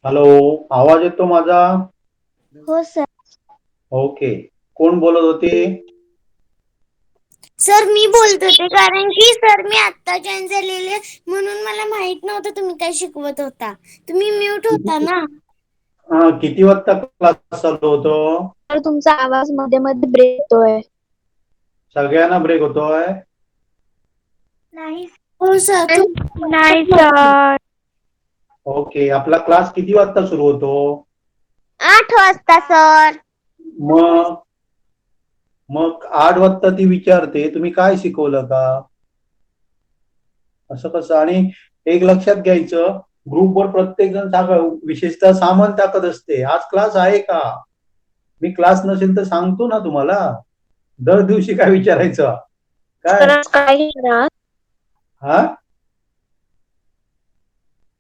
Hello, आवाज येतो माझा? हो सर. ओके. कोण बोलत होते? सर मी बोलत होते कारण की सर मी आत्ता जॉईन झालेले म्हणून मला माहित नव्हतं तुम्ही काय शिकवत होता. तुम्ही म्यूट होता ना. किती वाजता क्लास चालू होतो? तर तुमचा आवाज मध्ये मध्ये ब्रेक होतोय. सगळ्यांना ब्रेक होतोय? नाही हो सर नाही सर. ओके. आपला क्लास किती वाजता सुरू होतो? 8 वाजता सर. मग मग 8 वाजता ती विचारते तुम्ही काय शिकवलं का? असं कसं? आणि एक लक्षात घ्यायचं, ग्रुपवर प्रत्येक जण विशेषतः सामान टाकत असते, आज क्लास आहे का? मी क्लास नसेल तर सांगतो ना तुम्हाला. दर दिवशी काय विचारायचं? काय? सर काय घेणार? हा,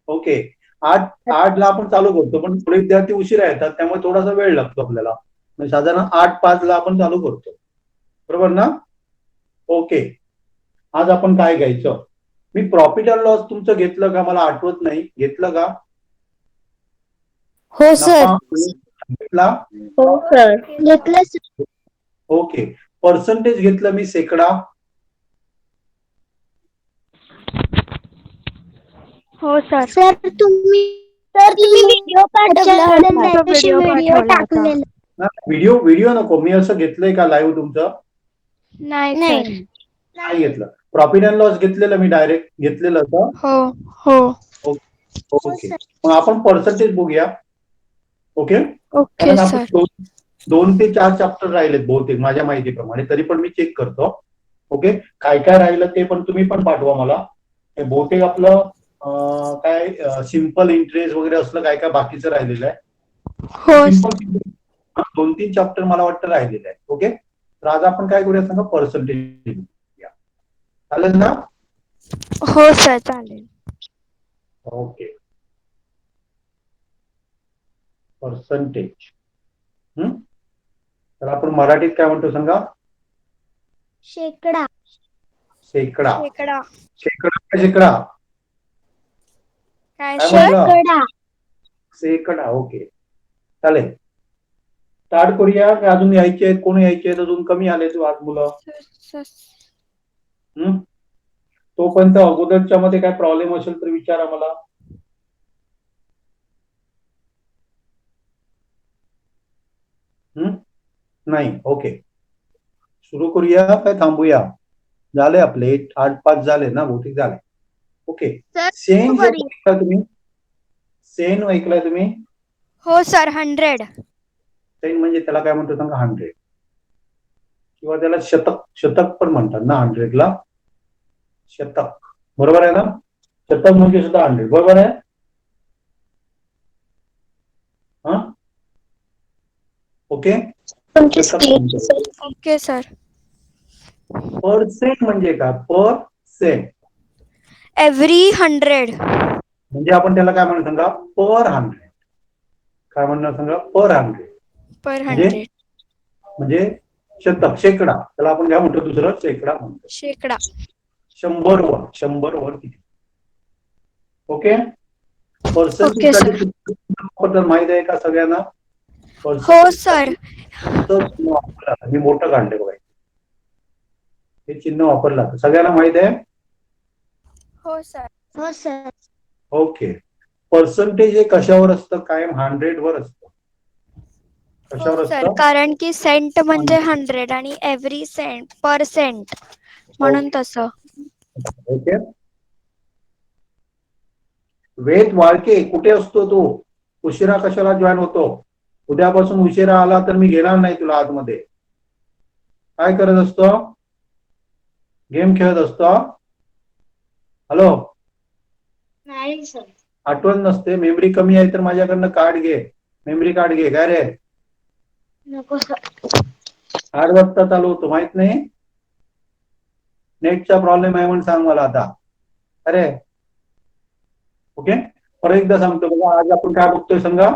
ओके. 8ला आपण चालू करतो, पण थोडे विद्यार्थी उशिरा येतात, त्यामुळे थोडासा वेळ लागतो आपल्याला. म्हणजे साधारण 8:05ला आपण चालू करतो, बरोबर ना? ओके. आज आपण काय घ्यायचं? मी प्रॉफिट अँड लॉस तुमचं घेतलं का? मला आठवत नाही. घेतलं का? हो नफा सर. घेतला? हो सर. घेतलं सर. ओके. पर्सेंटेज घेतलं मी, शेकडा? हो सर. सर तुम्ही व्हिडिओ पाठवला होता. त्या दिवशी व्हिडिओ व्हिडिओ पाठवला होता. टाकलेला. व्हिडिओ व्हिडिओ नको. मी असं घेतलंय का लाईव्ह तुमचं? नाही सर. नाही. नाही घेतलं. प्रॉफिट अँड लॉस घेतलेलं मी, डायरेक्ट घेतलेलं का? हो हो. हो ओके. सर. मग आपण पर्सेंटेज बघूया. ओके. ओके कारण आपण सर. 2 ते 4 चॅप्टर राहिलेत बहुतेक माझ्या माहितीप्रमाणे, तरी पण मी चेक करतो. ओके. काय काय राहिलं ते पण तुम्ही पण पाठवा मला. हे बहुतेक आपलं काय सिम्पल इंटरेस्ट वगैरे असलं काय काय बाकीचं राहिलेलं आहे. हो सिम्पल 2-3 चॅप्टर मला वाटतं राहिलेलं आहे. ओके. तर आज आपण काय करूया सांगा? पर्सेंटेज. चालेल ना? हो सर चालेल. ओके. पर्सेंटेज. तर आपण मराठीत काय म्हणतो सांगा? शेकडा. शेकडा. शेकडा. शेकडा काय शेकडा? काय काय सर? म्हटलं? शेकडा. शेकडा. ओके. चालेल. स्टार्ट करूया की अजून यायचे आहेत? कोण यायचे आहेत? अजून कमी आले तू आज मुलं? तोपर्यंत अगोदरच्या मध्ये काय प्रॉब्लेम असेल तर विचारा मला. नाही. ओके. सुरू करूया काय थांबूया? झाले आपले 8:05 झाले ना? बहुतेक झाले. ओके. सर सेन जे बरी. ऐकलाय तुम्ही? सेन ऐकलाय तुम्ही? हो सर 100. सेन म्हणजे त्याला काय म्हणतो सांगा? 100 किंवा त्याला शतक. शतक पण म्हणतात ना 100ला? शतक. बरोबर आहे ना? शतक म्हणजे सुद्धा 100. बरोबर आहे? हा, ओके. Okay sir. पर्सेंट म्हणजे काय? Percent every 100. म्हणजे आपण त्याला काय म्हणणार सांगा? पर 100. काय म्हणणार सांगा? पर 100. पर म्हणजे 100. म्हणजे शतक, शेकडा. त्याला आपण काय म्हणतो? दुसरं शेकडा म्हणतो. शेकडा. 100 वर किती? ओके. ओके पर्सेंटेजसाठी सर. बद्दल माहित आहे का सगळ्यांना? हो सर. पर्सेंटेजसाठी चिन्ह वापरलं जातं. मी मोठं काढले बघा. हे चिन्ह वापरलं जातं. सगळ्यांना माहित आहे? हो सर. हो सर. ओके. पर्सेंटेज हे कशावर असतं? कायम 100 वर असतं. हो कशावर सर असतं? कारण की सेंट म्हणजे 100 आणि एव्हरी सेंट पर्सेंट म्हणून तसं. ओके. वेद वाळके कुठे असतो तू? उशिरा कशाला जॉईन होतो? उद्यापासून उशिरा आला तर मी घेणार नाही तुला आतमध्ये. काय करत असतो? गेम खेळत असतो? हॅलो, नाही सर. आठवण नसते? मेमरी कमी आहे तर माझ्याकडनं कार्ड घे. मेमरी कार्ड घे. काय रे? नको सर. 8 वाजता चालू होतो, माहित नाही? नेटचा प्रॉब्लेम आहे म्हणून सांग मला आता. अरे, ओके. परत एकदा सांगतो बघा, आज आपण काय बघतोय सांगा?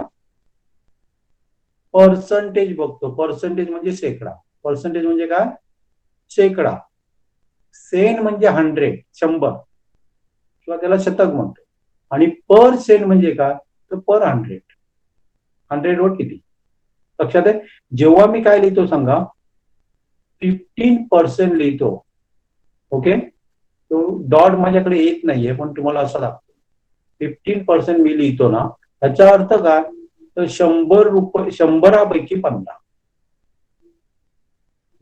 पर्सेंटेज बघतो. पर्सेंटेज म्हणजे शेकडा. पर्सेंटेज म्हणजे काय? शेकडा. सेन म्हणजे 100, 100 किंवा त्याला शतक म्हणतो. आणि पर सेन म्हणजे काय? तर पर 100 वर किती लक्षात आहे. जेव्हा मी काय लिहितो सांगा 15% लिहितो. ओके, तो डॉट माझ्याकडे येत नाहीये पण तुम्हाला असं लागतो 15% मी लिहितो ना, त्याचा अर्थ काय तर 100पैकी 15.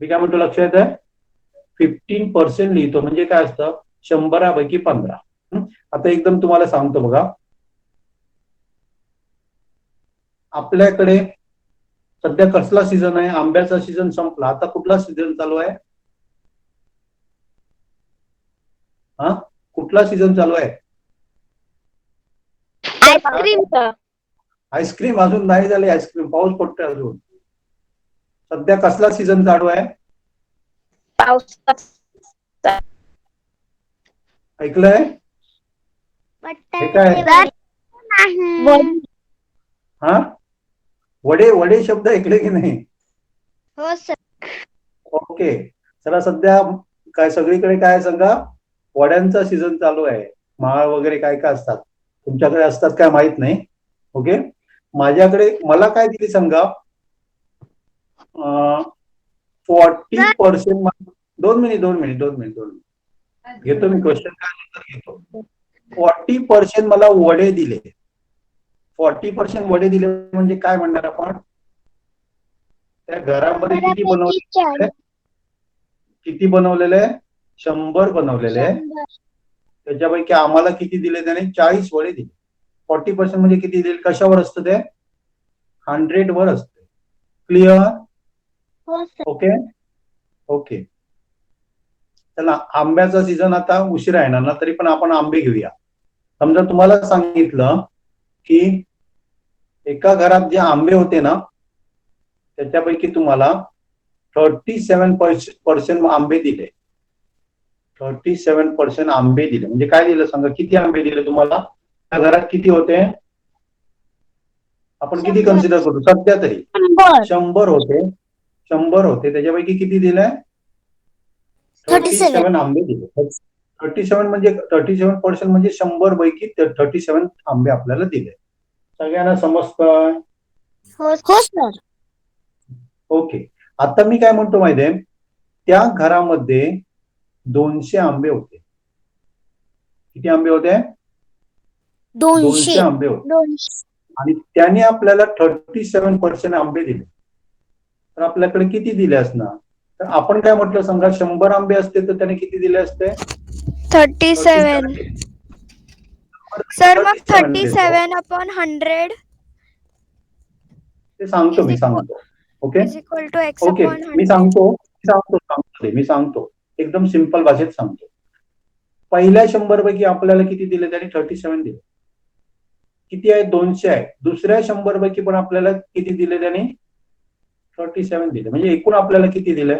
मी काय म्हणतो लक्षात आहे 15% लिहितो म्हणजे काय असतं 100पैकी 15. आता एकदम तुम्हाला सांगतो बघा, आपल्याकडे सध्या कसला सीझन आहे, आंब्याचा सीझन संपला, आता कुठला सीझन चालू आहे, हा कुठला सीझन चालू आहे, आईस्क्रीमचा. आईस्क्रीम अजून नाही झाले, आईस्क्रीम पाऊस पडतोय अजून. सध्या कसला सीझन चालू आहे पावसाचा. ऐकलंय हे काय नाही. हा वडे वडे शब्द ऐकले की नाही. हो सर. ओके, चला सध्या काय सगळीकडे काय सांगा वड्यांचा सीझन चालू आहे. माळ वगैरे काय काय असतात, तुमच्याकडे असतात काय माहित नाही. ओके, माझ्याकडे मला काय दिली सांगा 40%. 2 मिनिट घेतो मी क्वेश्चन काय घेतो. 40% मला वडे दिले. 40% वडे दिले म्हणजे काय म्हणणार आपण, त्या घरामध्ये किती बनवलेले आहे 100 बनवलेले आहे. त्याच्यापैकी आम्हाला किती दिले त्याने 40 वडे दिले. 40% म्हणजे किती दिले, कशावर असतं ते 100 वर असते. क्लिअर. ओके ओके, चला आंब्याचा सीझन आता उशिरा येणार ना, तरी पण आपण आंबे घेऊया. समजा तुम्हाला सांगितलं की एका घरात जे आंबे होते ना त्याच्यापैकी तुम्हाला 37% आंबे दिले. 37% आंबे दिले म्हणजे काय दिलं सांगा, किती आंबे दिले तुम्हाला, त्या घरात किती होते, आपण किती कन्सिडर करू सध्या तरी 100 होते. 100 होते त्याच्यापैकी किती दिले 37 आंबे दिले. 37 म्हणजे 37% म्हणजे 100 पैकी 37 आंबे आपल्याला दिले. सगळ्यांना समजतं. हो सर. ओके, आता मी काय म्हणतो माहितीये, त्या घरामध्ये 200 आंबे होते. किती आंबे होते 200 आंबे होते आणि त्याने आपल्याला 37% आंबे दिले. तर आपल्याकडे किती दिले असणार, तर आपण काय म्हटलं सांगा 100 आंबे असते तर त्याने किती दिले असते 37. सर मग 37 37/100 ते सांगतो मी सांगतो. Okay is equal to x okay, upon मी 100. सांगतो एकदम सिंपल भाषेत सांगतो. पहिल्या 100 पैकी आपल्याला किती दिले त्याने 37 दिले. किती आहे 200 आहे. दुसऱ्या 100 पैकी पण आपल्याला किती दिले त्याने 37 दिले. म्हणजे एकूण आपल्याला किती दिले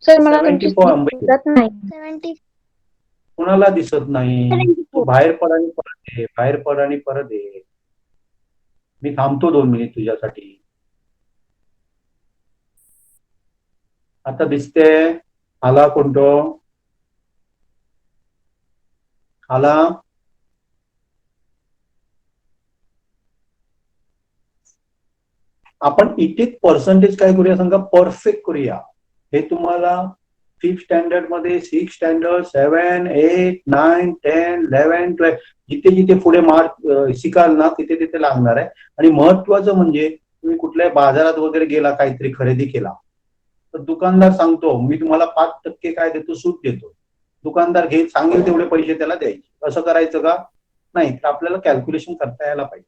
सर मला 74 आंबे दिले. 70. कुणाला दिसत नाही, तू बाहेर पड आणि परत ये, बाहेर पड आणि परत ये. मी थांबतो 2 मिनिट तुझ्यासाठी. आता दिसते आला कोणतो आला. आपण इथे पर्सेंटेज काय करूया सांगा, परफेक्ट करूया. हे तुम्हाला 5th स्टँडर्ड मध्ये 6th स्टँडर्ड 7, 8, 9, 10, 11, 12 जिथे जिथे पुढे मार्क शिकाल ना तिथे तिथे लागणार आहे. आणि महत्वाचं म्हणजे तुम्ही कुठल्याही बाजारात वगैरे गेला काहीतरी खरेदी केला तर दुकानदार सांगतो मी तुम्हाला 5% काय देतो सूट देतो. दुकानदार सांगेल तेवढे पैसे त्याला द्यायचे. असं करायचं का नाही, तर आपल्याला कॅल्क्युलेशन करता यायला पाहिजे.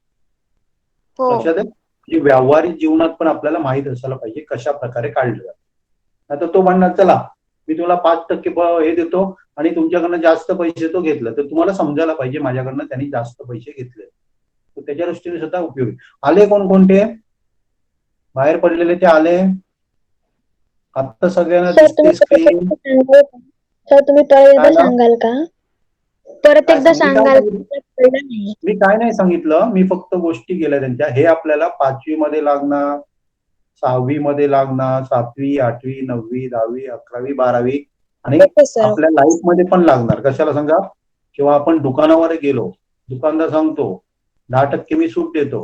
लक्षात आहे, म्हणजे व्यावहारिक जीवनात पण आपल्याला माहित असायला पाहिजे कशा प्रकारे काढलं जातं. आता तो म्हणणार चला मी तुला 5% हे देतो आणि तुमच्याकडनं जास्त पैसे तो घेतलं, तर तुम्हाला समजायला पाहिजे माझ्याकडनं त्यांनी जास्त पैसे घेतले. तर त्याच्या दृष्टीने सुद्धा उपयोगी. आले कोणकोणते बाहेर पडलेले ते आले. आता सगळ्यांना दिसते स्क्रीन. सर तुम्ही परत एकदा सांगाल का, परत एकदा सांगाल. मी काय नाही सांगितलं, मी फक्त गोष्टी केल्या त्यांच्या. हे आपल्याला 5वी मध्ये लागणार, 6वी मध्ये लागणार, 7वी, 8वी, 9वी, 10वी, 11वी, 12वी आणि आपल्या लाईफ मध्ये पण लागणार. कशाला सांगा, किंवा आपण दुकानावर गेलो, दुकानदार सांगतो 10% मी सूट देतो,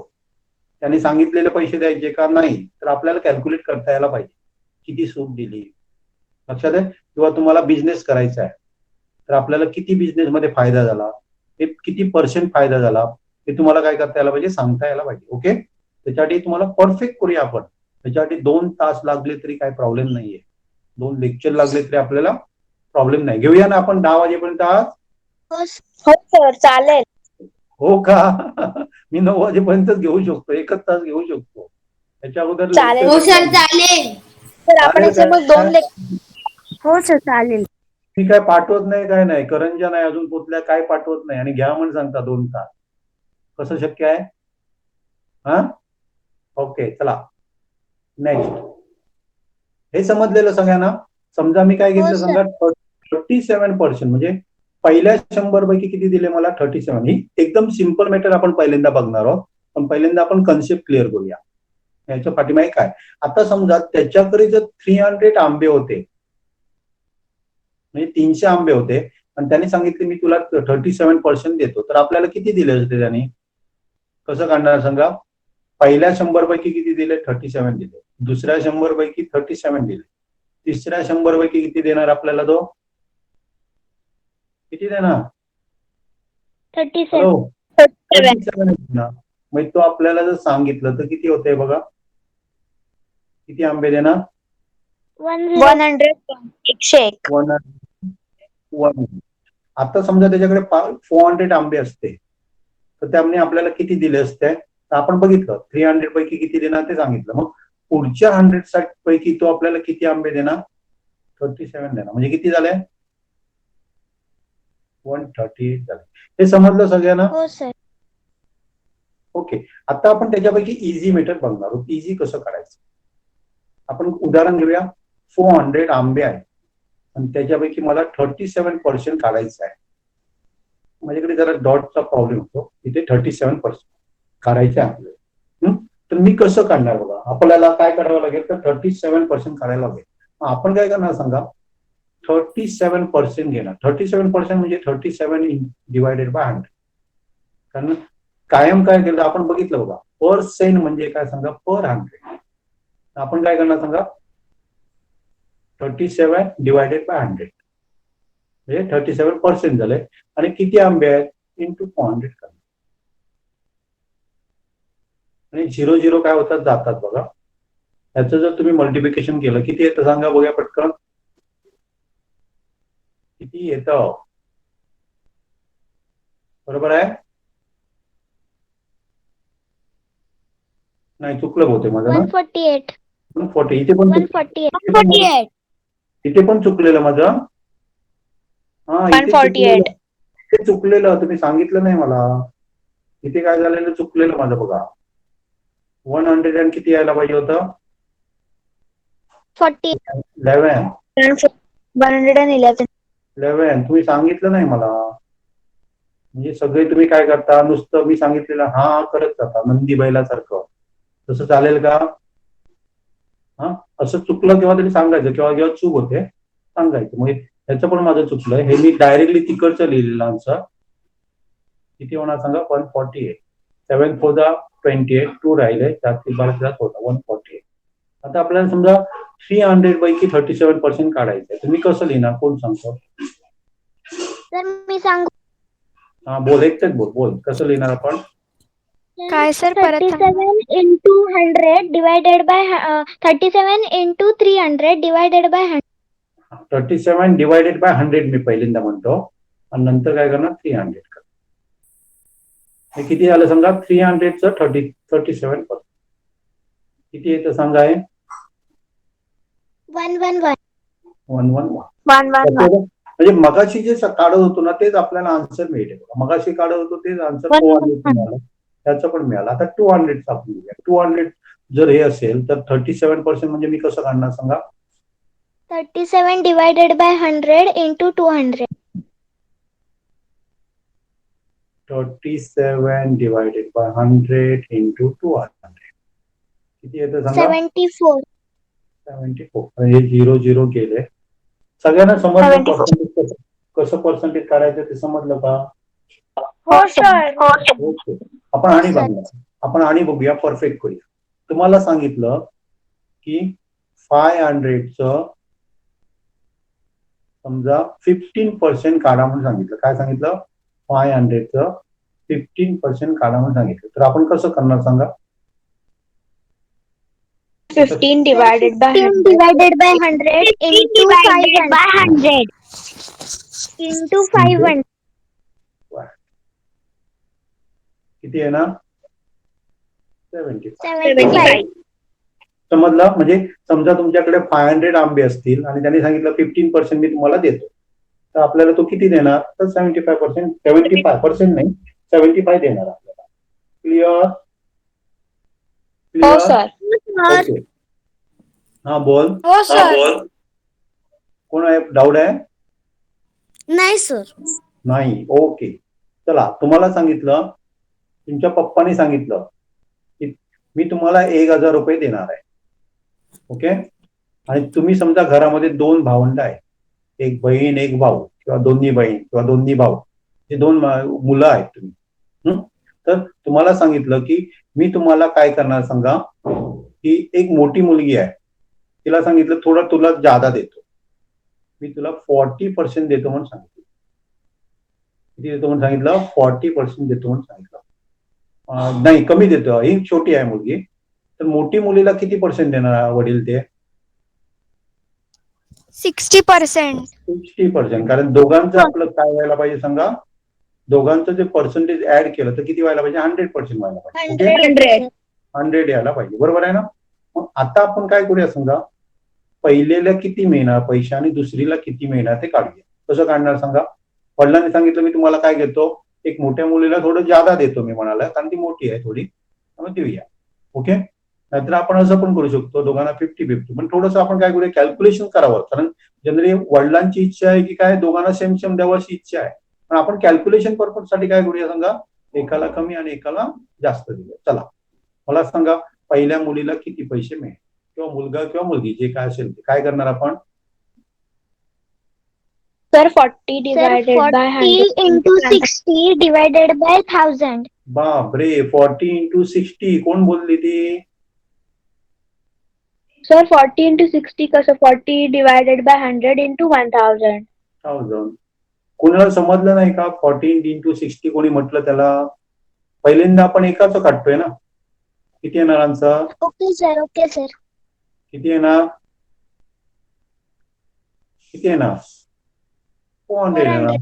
त्यांनी सांगितलेले पैसे द्यायचे का नाही, तर आपल्याला कॅल्क्युलेट करता यायला पाहिजे किती सूट दिली. लक्षात आहे? किंवा तुम्हाला बिझनेस करायचा आहे, तर आपल्याला किती बिझनेस मध्ये फायदा झाला, हे किती % फायदा झाला, हे तुम्हाला काय करता यायला पाहिजे, सांगता यायला पाहिजे. ओके, त्याच्यासाठी तुम्हाला परफेक्ट करूया आपण. त्याच्यासाठी 2 तास लागले तरी काही प्रॉब्लेम नाहीये, 2 लेक्चर लागले तरी आपल्याला प्रॉब्लेम नाही. घेऊया ना आपण 10 वाजेपर्यंत आज? हो सर चालेल. हो का? मी 9 वाजेपर्यंतच घेऊ शकतो, 1 तास घेऊ शकतो. त्याच्या अगोदर चालेल. हो सर चालेल. तर आपण चालेल याचे काय? मग 2 लेक्चर. हो सर चालेल. मी काय पाठवत नाही, काय नाही, करंजा नाही, अजून पोचल्या, काय पाठवत नाही, आणि घ्या म्हणून सांगता 2 तास. कसं शक्य आहे? हा, ओके, चला नेक्स्ट. हे समजलेलं सगळ्यांना? समजा मी काय घेतलं, हो, सर. सांगा 37% म्हणजे पहिल्या 100 पैकी किती दिले मला? 37. ही एकदम सिंपल मॅटर आपण पहिल्यांदा बघणार आहोत, पण पहिल्यांदा आपण कन्सेप्ट क्लिअर करूया. याच्या पाठीमागे काय, आता समजा त्याच्याकडे जर 300 आंबे होते, म्हणजे 300 आंबे होते, आणि त्यांनी सांगितले मी तुला 37% देतो, तर आपल्याला किती दिले असते त्यांनी? कसं काढणार सांगा? पहिल्या 100 पैकी किती दिले? 37 दिले. दुसऱ्या 100 पैकी 37 दिले. तिसऱ्या 100 पैकी किती देणार आपल्याला तो? किती देणार? 37. हॅलो, 37 देणार. मग तो आपल्याला जर सांगितलं तर किती होते बघा, किती आंबे देणार? 100. 101. 1. आता समजा त्याच्याकडे 400 आंबे असते, तर त्यामुळे आपल्याला किती दिले असते? तर आपण बघितलं 300 पैकी किती देणार ते सांगितलं. मग पुढच्या 100 पैकी तो आपल्याला किती आंबे देणार? 37 देणार. म्हणजे किती झाले? 138 झाले. हे समजलं सगळ्यांना? हो सर. ओके, आता आपण त्याच्यापैकी इझी मेथड बघणार आहोत. इझी कसं करायचं, आपण उदाहरण घेऊया. 400 आंबे आहेत आणि त्याच्यापैकी मला 37% काढायचं आहे. माझ्याकडे जरा डॉटचा प्रॉब्लेम होतो, इथे 37% काढायचे आहे आपल्याला. तर मी कसं काढणार बघा, आपल्याला काय करावं लागेल, तर 37% काढायला लागेल. आपण काय करणार सांगा, 37% घेणार. 37% म्हणजे 37 डिवायडेड बाय 100. कारण कायम काय केलं आपण बघितलं बघा, % म्हणजे काय सांगा, पर 100. आपण काय करणार सांगा, 37 डिवायडेड बाय 100 म्हणजे 37% झाले. आणि किती आंबे आहेत? इंटू 400 करणार. आणि 0 काय होतात, जातात बघा. त्याचं जर तुम्ही मल्टिप्लिकेशन केलं, किती येतं सांगा बघूया पटकन, किती येतं? बरोबर आहे? नाही, चुकलं होते माझं ना. 148. 140. इथे पण 148. इथे पण चुकलेलं माझं. हा, इथे 148. इथे चुकलेलं, तुम्ही सांगितलं नाही मला. इथे काय झालेलं, चुकलेलं माझं बघा. 100 आणि किती यायला पाहिजे होतं? 40. 11. 111. 11 तुम्ही सांगितलं नाही मला. म्हणजे सगळे तुम्ही काय करता, नुसतं मी सांगितलेलं हा करत जाता नंदी बैलासारखं. तसं चालेल का? हा, असं चुकलं किंवा तरी सांगायचं, किंवा जेव्हा चूक होते सांगायचं. म्हणजे ह्याचं पण माझं चुकलंय, हे मी डायरेक्टली तिकडचं लिहिलेलं आन्सर. किती होणार सांगा? 148. 7 4 28. 2 राहिले, 4 12 होता 148. आता आपल्याला समजा 300 पैकी 37% काढायचंय, तर मी कसं लिहिणार, कोण सांगतो? तर मी सांगू. हा, बोल, एकच बोल कसं लिहिणार आपण? काय सर, परत 37 into 100 divided by 37 into 300 divided by 100. 37 divided by 100 मी पहिल्यांदा म्हणतो, आणि नंतर काय करणार, 300 कर. हे किती झालं सांगा? 300चं 37%. किती येतं सांगा? हे 111. 111. 111. म्हणजे मगाशी जे काढत होतो ना, तेच आपल्याला आन्सर मिळेल. मगाशी काढत होतो तेच आन्सर 400 मिळालं, त्याचं पण मिळालं. आता 200 आपण घेऊया. 200 जर हे असेल तर 37% म्हणजे मी कसं काढणार सांगा? 37 divided by 100 into 200. 37 divided by 100 into 200. किती येतं सांगा? 74. 74. हे 0 0 गेले. सगळ्यांना समजलं? कसं पर्सेंटेज काढायचं ते समजलं का? हो सर. ओके. आपण आणि बघूया, परफेक्ट करूया. तुम्हाला सांगितलं की 500चं समजा 15% काढा म्हणून सांगितलं. काय सांगितलं? 500चं 15% काढा म्हणून सांगितलं. तर आपण कसं करणार सांगा? 15 divided by 100 divided by 100 into 500 into 500. किती आहे ना? 75. 75. समजलं? म्हणजे समजा तुमच्याकडे 500 आंबे असतील आणि त्यांनी सांगितलं 15% मी तुम्हाला देतो, तर आपल्याला तो किती देणार? तर 75%. 75% नाही, 75 देणार आपल्याला. क्लिअर? हो सर. ओके. हा बोल. हो सर. कोण आहे? डाऊट आहे? नाही सर. नाही. ओके. चला, तुम्हाला सांगितलं, तुमच्या पप्पाने सांगितलं की मी तुम्हाला 1000 रुपये देणार आहे. ओके. आणि तुम्ही समजा घरामध्ये 2 भावंड आहे, एक बहीण एक भाऊ, किंवा दोन्ही बहीण किंवा दोन्ही भाऊ, हे 2 मुलं आहेत तुम्ही. तर तुम्हाला सांगितलं की मी तुम्हाला काय करणार सांगा, की एक मोठी मुलगी आहे, तिला सांगितलं थोडं तुला जादा देतो, मी तुला 40% देतो म्हणून सांगितलं. किती देतो म्हणून सांगितलं? 40% देतो म्हणून सांगितलं. नाही, कमी देतो, ही छोटी आहे मुलगी. तर मोठी मुलीला किती पर्सेंट देणार वडील? ते 60%. 60%. कारण दोघांचं आपलं काय व्हायला पाहिजे सांगा? दोघांचं जे पर्सेंटेज ऍड केलं तर किती व्हायला पाहिजे? 100% व्हायला पाहिजे. 100 यायला पाहिजे. बरोबर आहे ना? मग आता आपण काय करूया सांगा, पहिलेला किती मिळणार पैसे आणि दुसरीला किती मिळणार ते काढूया. कसं काढणार सांगा? वडिलांनी सांगितलं मी तुम्हाला काय घेतो, एक मोठ्या मुलीला थोडं जादा देतो मी म्हणाला, कारण ती मोठी आहे थोडी, मग देऊया. ओके. नाहीतर आपण असं पण करू शकतो, दोघांना 50-50. पण थोडंसं आपण काय करूया, कॅल्क्युलेशन करावं. कारण जनरली वडिलांची इच्छा आहे की काय दोघांना सेम सेम द्यावं अशी इच्छा आहे, पण आपण कॅल्क्युलेशन पर्पज साठी काय करूया सांगा, एकाला कमी आणि एकाला जास्त दिलं. चला, मला सांगा पहिल्या मुलीला किती पैसे मिळेल, किंवा मुलगा किंवा मुलगी जे काय असेल ते काय करणार आपण? Sir 40 divided by 100 into 60 divided by 1000. बापरे, 40 into 60. कोण बोलली ती? सर 40 into 60 कसं? 40 divided by 100 into 1000. 1000. कोणाला समजलं नाही का 40 into 60 कोणी म्हटलं त्याला? पहिल्यांदा आपण एकाच काढतोय ना. किती येणार answer? Okay sir. Okay sir. किती येणार? किती येणार? 400 येणार.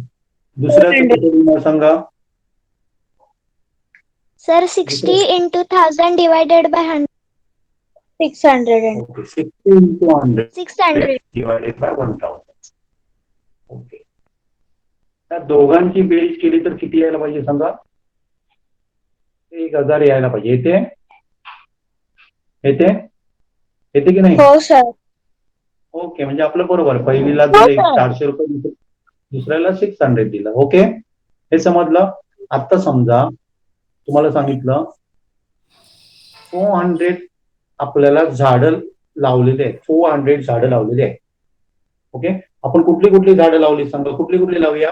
दुसऱ्याचं किती येणार सांगा? Sir 60 into 1000 divided by 100. 600. Okay. 60 into 100 600. divided by 1000. Okay. त्या दोघांची बेरीज केली तर किती यायला पाहिजे सांगा? 1000 यायला पाहिजे. येते? येते? येते की नाही? हो सर. ओके. म्हणजे आपलं बरोबर, पहिलीला जर 400 रुपये दिले, दुसऱ्याला 600 दिलं. ओके, हे समजलं. आता समजा तुम्हाला सांगितलं 400 आपल्याला झाडं लावलेले आहेत, 400 झाडं लावलेली आहेत. ओके. आपण कुठली कुठली झाडं लावली सांगा? कुठली कुठली लावूया?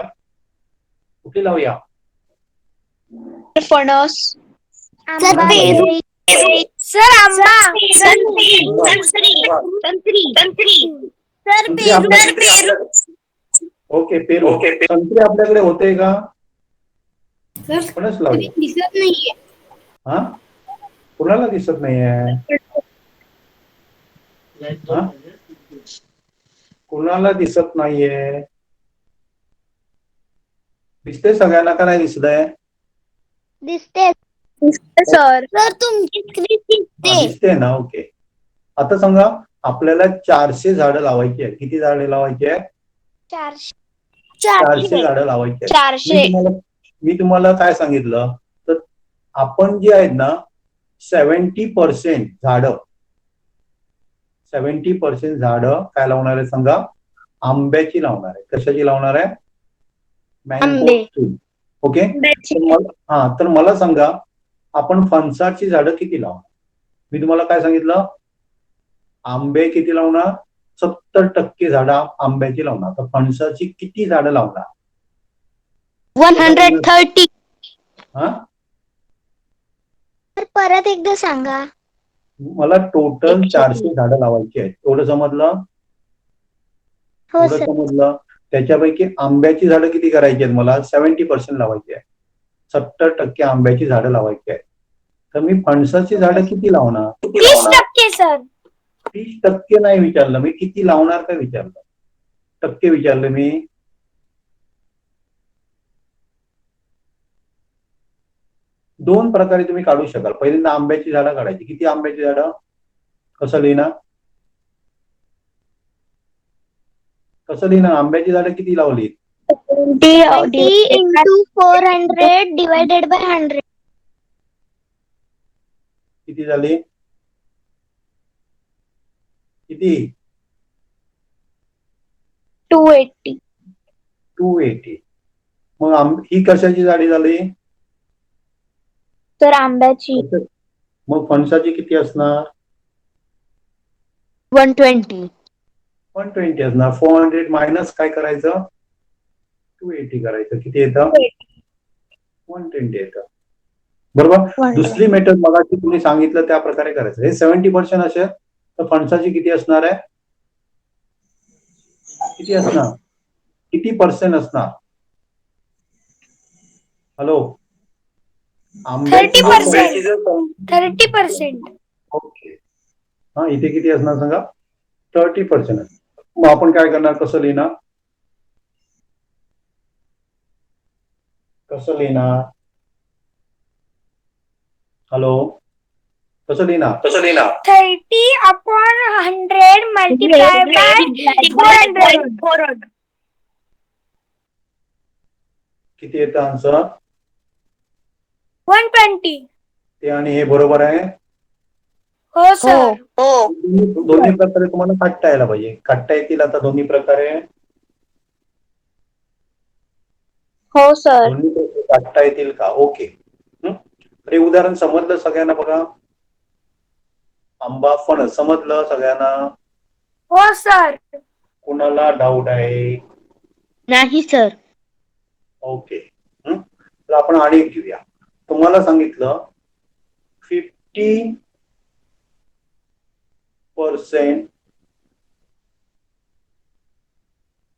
कुठली लावूया? फणस. आंबा. सर आंबा. संत्री. सर पेरू. ओके, पेरू. संत्री आपल्याकडे होते का? फणस लावूया. दिसत नाहीये. हा, कुणाला दिसत नाहीये? हा, कुणाला दिसत नाहीये? दिसते सगळ्यांना का नाही दिसत आहे? दिसते सर. सर तुमची स्क्रीन दिसते. दिसते ना. ओके. आता समजा आपल्याला 400 झाडं लावायची आहे. किती झाडे लावायची आहे? 400 झाडं लावायची आहेत. 400. मी तुम्हाला काय सांगितलं, तर आपण जे आहेत ना 70% झाडं, 70% झाडं काय लावणार आहे सांगा? आंब्याची लावणार आहे. कशाची लावणार आहे? मँगो. ओके. तर मला सांगा आपण फणसाची झाडं किती लावणार? मी तुम्हाला काय सांगितलं? आंबे किती लावणार? 70% झाडं आंब्याची लावणार. तर फणसाची किती झाडं लावणार? 130. हा, परत एकदा सांगा. मला टोटल 400 झाडं लावायची आहेत. एवढं समजलं? हो एवढं सर. समजलं. त्याच्यापैकी आंब्याची झाडं किती करायची आहेत? मला 70% लावायची आहे. 70% आंब्याची झाडं लावायची आहेत. तर मी फणसाची झाडं किती लावणार? 30% सर. 30% नाही विचारलं मी, किती लावणार का विचारलं? टक्के विचारलं मी. दोन प्रकारे तुम्ही काढू शकाल. पहिल्यांदा आंब्याची झाडं काढायची. किती आंब्याची झाडं? कसं लिहिणार? कसं लिहिणार? आंब्याची झाडं किती लावली? 20 into 400 divided by 100. किती झाली? किती? 280. 280. मग ही कशाची झाडी झाली? सर आंब्याची. मग फणसाची किती असणार? 120. 120 असणार. 400 मायनस काय करायचं? 280 करायचं. किती येतं? 120 येतं. बरोबर. दुसरी मेथड मगाशी तुम्ही सांगितलं त्या प्रकारे करायचं. हे 70% असेल तर फणसाची किती असणार आहे? किती असणार? किती पर्सेंट असणार? हॅलो, 30%. ओके. हा, इथे किती असणार सांगा? 30%. मग आपण काय करणार? कसं लिहिणार? कसं लिहिणार? हॅलो, कसं लिहिणार? 30/100 multiplied by 400. किती येतं आन्सर? 120. ते आणि हे बरोबर आहे? हो सर. दोन्ही प्रकारे तुम्हाला काढता यायला पाहिजे. काढता येतील आता दोन्ही प्रकारे? हो सर. दोन्ही प्रकारे काढता येतील का? ओके. तर हे उदाहरण समजलं सगळ्यांना? बघा, आंबा फणस समजलं सगळ्यांना? हो सर. कुणाला डाऊट आहे? नाही सर. ओके. तर आपण आणि एक घेऊया. तुम्हाला सांगितलं 50%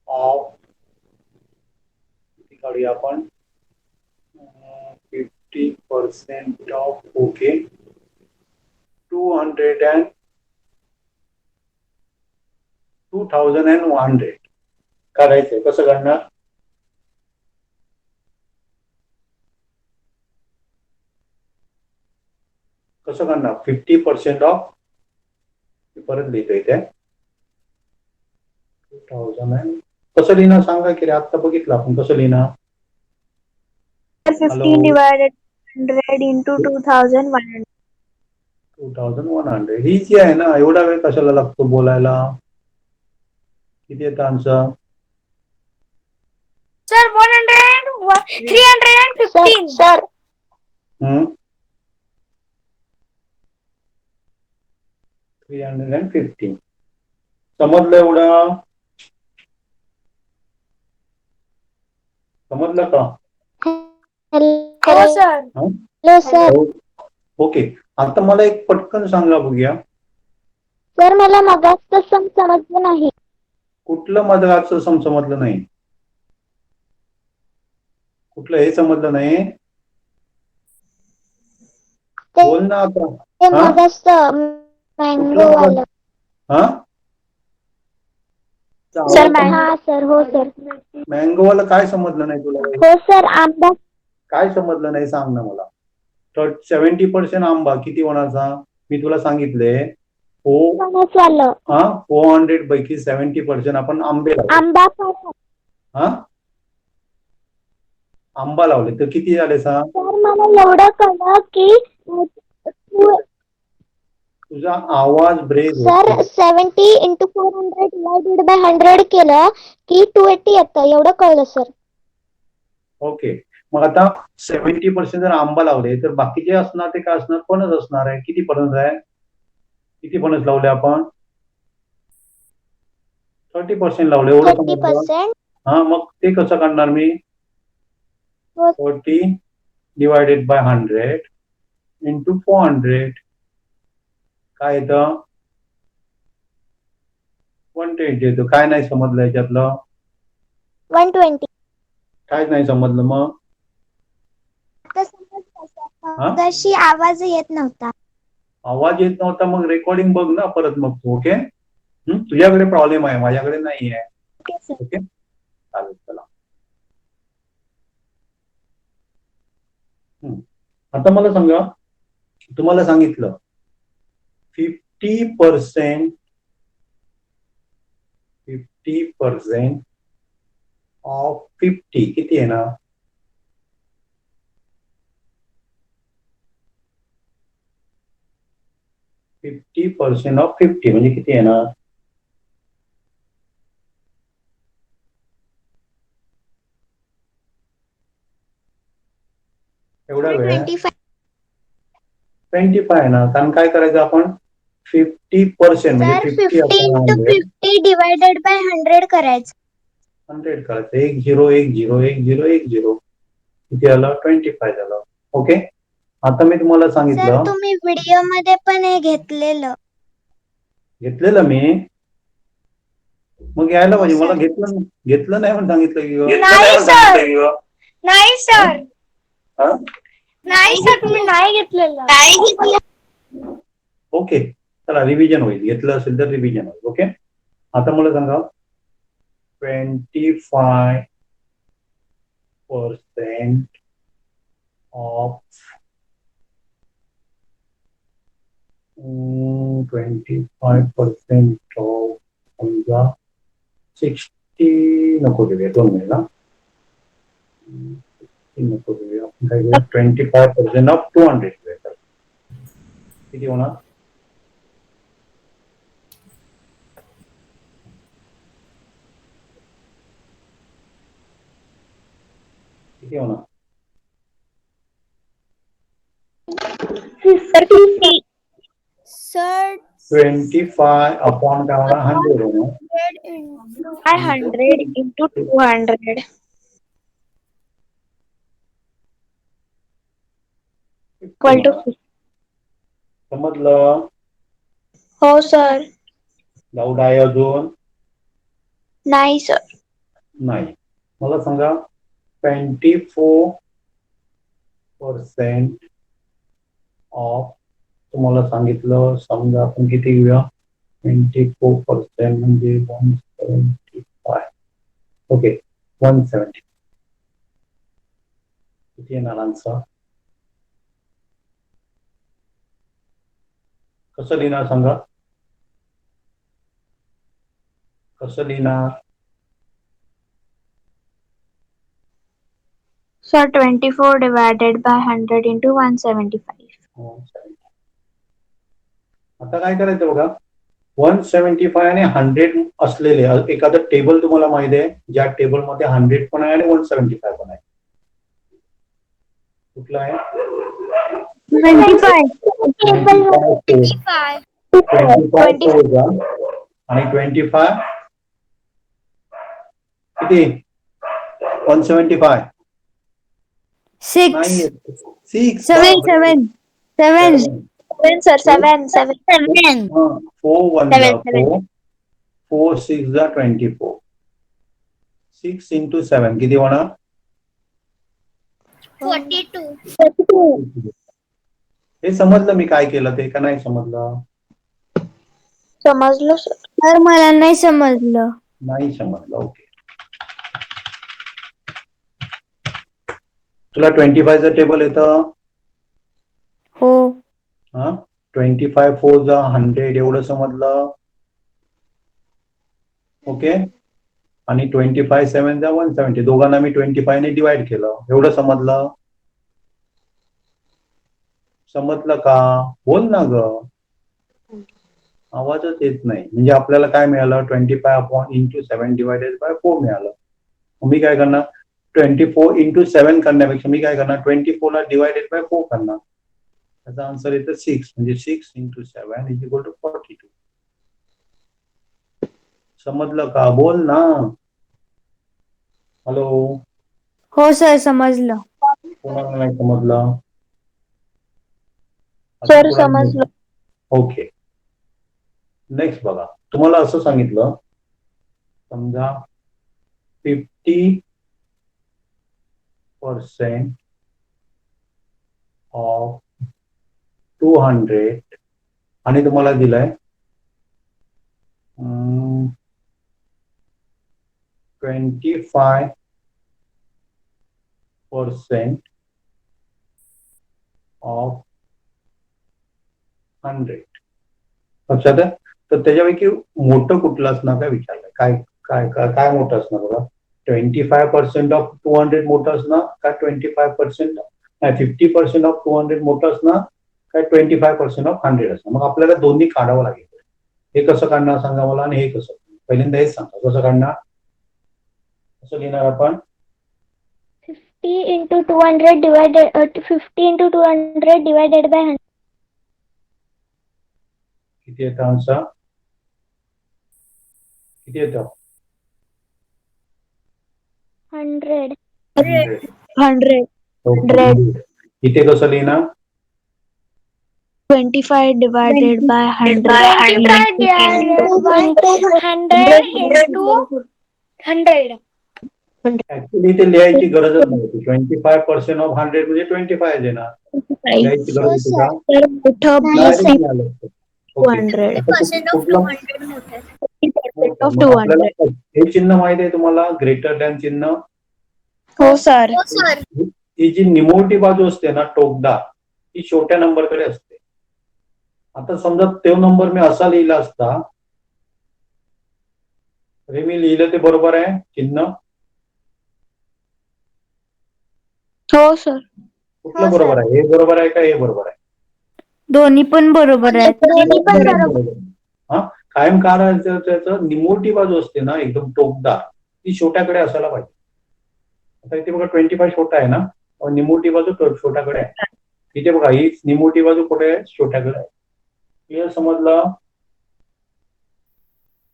ऑफ, काढूया आपण 50% ऑफ. ओके, 2100 काढायचंय. कसं काढणार? कसं काढणार? 50% ऑफ, परत लिहितो इथे 2000. कसं लिहिणार सांगा की रे? आता बघितलं आपण. कसं लिहिणार? 15 divided 100 into 2100. 2100. ही जी आहे ना, एवढा वेळ कशाला लागतो बोलायला? किती येतं आन्सर? सर 315. सर 315. समजलं एवढं? समजलं का? हो सर. Hello sir. ओके. आता मला एक पटकन सांगा बघूया. सर मला मगाचं सम समजलं नाही. कुठलं मधाचं सम समजलं नाही? कुठलं हे समजलं नाही? बोल ना आता. ते मगाचं मँगो वाला. हा सर हा सर. हो सर. मँगो वाला काय समजलं नाही तुला? हो सर. आंबा. काय समजलं नाही सांग ना मला. तर 70% आंबा किती होण्याचा? मी तुला सांगितले. हो, 400 पैकी 70% आपण आंबे लावले. आंबा. हा, आंबा लावले तर किती झाले सांग? सर मला एवढं कळलं की तुझा आवाज break sir 70 into 400 divided by 100 केलं की 280 येतं. एवढं कळलं सर. ओके. मग आता 70% जर आंबा लावले तर बाकीचे असणार ते काय असणार? फणस असणार आहे. किती फणस आहे? किती फणस लावले आपण? 30% लावलं एवढं 30%. समजलं. हा, मग ते कसं काढणार मी? 30 डिवायडेड बाय 100 इंटू 400 काय येतं? 120 येतं. काय नाही समजलं याच्यातलं? 120. काय नाही समजलं मग? हा? तशी आवाज येत नव्हता. आवाज येत नव्हता, मग रेकॉर्डिंग बघ ना परत मग तू. ओके, तुझ्याकडे प्रॉब्लेम आहे, माझ्याकडे नाही आहे. Okay sir. ओके, चालेल, चला. आता मला सांगा, तुम्हाला सांगितलं 50% ऑफ 50 किती आहे ना? 50% ऑफ 50 म्हणजे किती आहे ना? एवढा वेळ 25. 25 आहे ना, कारण काय करायचं आपण 50% म्हणजे sir 50 50 upon into 100 50 divided by 100 करायचं. 100 करायचं. 1 0 1 0 1 0 1 0 किती आलं? 25 झालं. ओके, आता मी तुम्हाला सर सांगितलं, तुम्ही व्हिडिओ मध्ये पण हे घेतलेलं. मी मग यायला हो, पाहिजे मला. सर. घेतलं नाही म्हणून सांगितलं की नाही सर. नाही सर. हा? नाही सर तुम्ही नाही घेतलेलं. नाही घेतलं. ओके, चला रिव्हिजन होईल. घेतलं असेल तर रिव्हिजन होईल. ओके, आता मला सांगा 25% ऑफ 25% ऑफ समजा 60 नको देऊया, 2 मिनिट ना. नको देऊया, आपण काय घेऊया 25% ऑफ 200 घेऊया. किती होणार? किती होणार? सर 25 अपॉन काय होणार? 100 होणार. 100 इंटू 200 इक्वल टू समजलं? हो सर. डाऊट आहे अजून? नाही सर. नाही. मला सांगा 24% ऑफ, तुम्हाला सांगितलं, समजा आपण किती घेऊया? 24% म्हणजे 175. ओके, 170 किती येणार आन्सर? कसं लिहिणार सांगा? कसं लिहिणार? Sir 24 divided by 100 into 175. आता काय करायचं बघा, 175 आणि 100 असलेले एखादं टेबल तुम्हाला माहिती आहे, ज्या टेबलमध्ये 100 पण आहे आणि 175 पण आहे. कुठलं आहे? 25. 25 आणि 25 किती? 175 नाही, 6 7 सर 7 4 1 4 6 24. 6 इंटू 7 किती होणार? 42. हे समजलं मी काय केलं ते, का नाही समजलं? समजलं सर. सर मला नाही समजलं. नाही समजलं. ओके, तुला 25चं टेबल येतं? हो. हा, 25 4 100 एवढं समजलं. ओके, आणि 25 7 170 दोघांना मी 25 ने डिवाइड केलं, एवढं समजलं? समजलं का? बोल ना ग, आवाजच येत नाही. म्हणजे आपल्याला काय मिळालं? 25 अपॉन इंटू 7 डिवायडेड बाय 4 मिळालं. मी काय करणार? 24 इंटू 7 करण्यापेक्षा मी काय करणार? 24 ला डिवायडेड बाय 4 करणार. त्याचा आन्सर येतं 6. म्हणजे 6 इंटू 7 इज इक्वल टू 42. समजलं का? बोल ना. हॅलो, हो सर समजलं. कोणाला नाही समजलं? सर समजलं. ओके. नेक्स्ट बघा, तुम्हाला असं सांगितलं, समजा 50% ऑफ 200 आणि तुम्हाला दिलंय 25% ऑफ 100. लक्षात आहे? तर त्याच्यापैकी मोठं कुठलं असणार काय विचारलंय? काय काय काय काय मोठं असणार बघा? 25% ऑफ 200 मोठं असणार का 25% 50% ऑफ 200 मोठं असणार काय 25% ऑफ 100 असणार? मग आपल्याला दोन्ही काढावं लागेल. हे कसं काढणार सांगा मला, आणि हे कसं? पहिल्यांदा हेच सांगा कसं काढणार. कसं लिहिणार आपण? 50 into 200 divided 50 into 200 divided by 100. किती येतं आन्सर? किती येतं? 100. 100. Okay. इथे कसं लिहिणार? 25 divided by 100. 25 divided by 100 into 100. Actually ते लिहायची गरजच नव्हती. 25% ऑफ 100 म्हणजे 25 देणार. लिहायची गरज होती का? तर मोठं नाही, B नाही आलं. ओके. 200. कुठलं? 50% of मग 200. आपल्याला हे चिन्ह माहिती आहे तुम्हाला, ग्रेटर दॅन चिन्ह? हो सर. ही जी निमुळती बाजू असते ना, टोकदार, ती छोट्या नंबरकडे असते. आता समजा तो नंबर मी असा लिहिला असता, तरी मी लिहिलं ते बरोबर आहे चिन्ह? हो सर. कुठलं बरोबर आहे? हे बरोबर आहे का हे बरोबर आहे? दोन्ही पण बरोबर आहे. हा, कायम काढायचं त्याचं निमुळती बाजू असते ना एकदम टोकदार, ती छोट्याकडे असायला पाहिजे. आता इथे बघा 25 छोटा आहे ना, निमुळती बाजू छोट्याकडे आहे. इथे बघा ही निमुळती बाजू कुठे आहे? छोट्याकडे आहे. क्लिअर समजलं?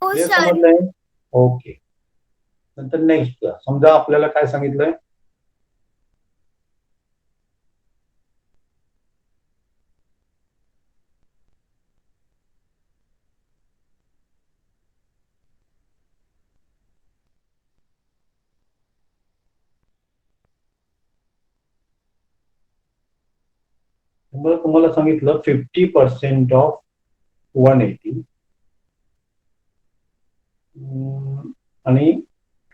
क्लिअर समजलंय? ओके. नंतर नेक्स्ट समजा आपल्याला काय सांगितलंय? तुम्हाला सांगितलं 50% ऑफ 180 आणि